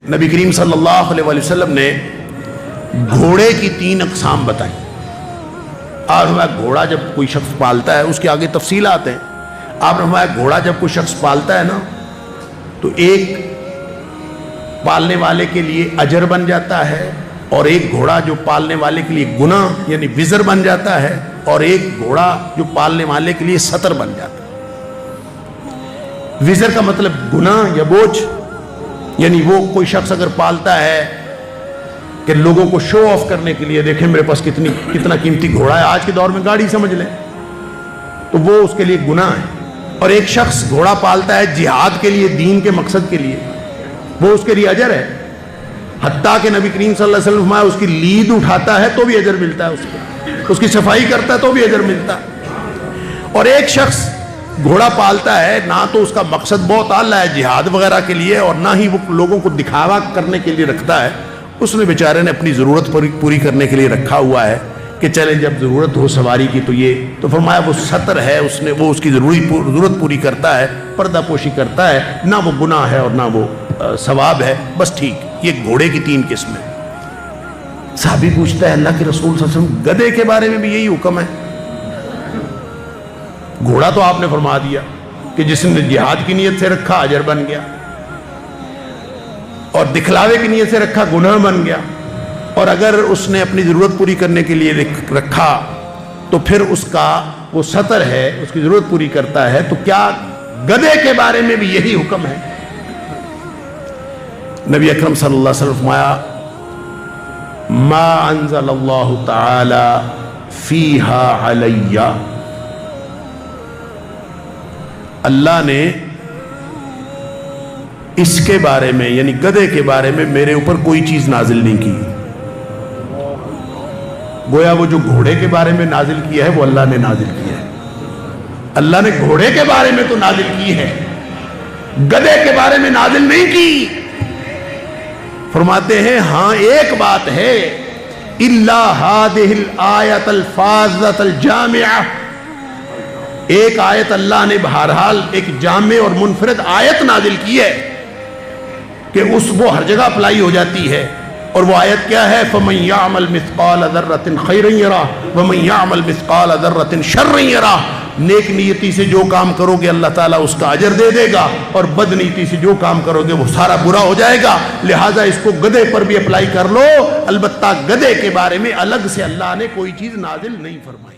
نبی کریم صلی اللہ علیہ وسلم نے گھوڑے کی 3 اقسام بتائی۔ آپ نے گھوڑا جب کوئی شخص پالتا ہے، اس کے آگے تفصیلات ہیں۔ آپ نے فرمایا گھوڑا جب کوئی شخص پالتا ہے نا، تو ایک پالنے والے کے لیے اجر بن جاتا ہے، اور ایک گھوڑا جو پالنے والے کے لیے گناہ یعنی وزر بن جاتا ہے، اور ایک گھوڑا جو پالنے والے کے لیے ستر بن جاتا ہے۔ وزر کا مطلب گناہ یا بوجھ، یعنی وہ کوئی شخص اگر پالتا ہے کہ لوگوں کو شو آف کرنے کے لیے، دیکھیں میرے پاس کتنا قیمتی گھوڑا ہے، آج کے دور میں گاڑی سمجھ لیں، تو وہ اس کے لیے گناہ ہے۔ اور ایک شخص گھوڑا پالتا ہے جہاد کے لیے، دین کے مقصد کے لیے، وہ اس کے لیے اجر ہے۔ حتیٰ کہ نبی کریم صلی اللہ علیہ وسلم فرمایا اس کی لید اٹھاتا ہے تو بھی اجر ملتا ہے، اس کی صفائی کرتا ہے تو بھی اجر ملتا ہے۔ اور ایک شخص گھوڑا پالتا ہے، نہ تو اس کا مقصد بہت اعلیٰ ہے جہاد وغیرہ کے لیے، اور نہ ہی وہ لوگوں کو دکھاوا کرنے کے لیے رکھتا ہے، اس نے بیچارے نے اپنی ضرورت پوری کرنے کے لیے رکھا ہوا ہے کہ چلیں جب ضرورت ہو سواری کی تو یہ، تو فرمایا وہ ستر ہے، وہ اس کی ضرورت پوری کرتا ہے، پردہ پوشی کرتا ہے، نہ وہ گناہ ہے اور نہ وہ ثواب ہے، بس ٹھیک۔ یہ گھوڑے کی 3 قسمیں۔ صحابی پوچھتا ہے اللہ کے رسول صلی اللہ علیہ وسلم گدھے کے بارے میں بھی یہی حکم ہے؟ گھوڑا تو آپ نے فرما دیا کہ جس نے جہاد کی نیت سے رکھا اجر بن گیا، اور دکھلاوے کی نیت سے رکھا گناہ بن گیا، اور اگر اس نے اپنی ضرورت پوری کرنے کے لیے رکھا تو پھر اس کا وہ ستر ہے، اس کی ضرورت پوری کرتا ہے۔ تو کیا گدھے کے بارے میں بھی یہی حکم ہے؟ نبی اکرم صلی اللہ علیہ وسلم فرمایا ما انزل اللہ تعالی فیہا علی، اللہ نے اس کے بارے میں یعنی گدھے کے بارے میں میرے اوپر کوئی چیز نازل نہیں کی۔ گویا وہ جو گھوڑے کے بارے میں نازل کیا ہے وہ اللہ نے نازل کیا ہے۔ اللہ نے گھوڑے کے بارے میں تو نازل کی ہے، گدھے کے بارے میں نازل نہیں کی۔ فرماتے ہیں ہاں ایک بات ہے، الا هذه الآیۃ الفاظۃ الجامعہ، ایک آیت اللہ نے بہرحال ایک جامع اور منفرد آیت نازل کی ہے کہ وہ ہر جگہ اپلائی ہو جاتی ہے، اور وہ آیت کیا ہے؟ فَمَن يَعْمَلْ مِثْقَالَ ذَرَّةٍ خَيْرًا يَرَهُ وَمَن يَعْمَلْ مِثْقَالَ ذَرَّةٍ شَرًّا يَرَهُ۔ نیک نیتی سے جو کام کرو گے اللہ تعالیٰ اس کا اجر دے دے گا، اور بد نیتی سے جو کام کرو گے وہ سارا برا ہو جائے گا۔ لہٰذا اس کو گدھے پر بھی اپلائی کر لو، البتہ گدھے کے بارے میں الگ سے اللہ نے کوئی چیز نازل نہیں فرمائی۔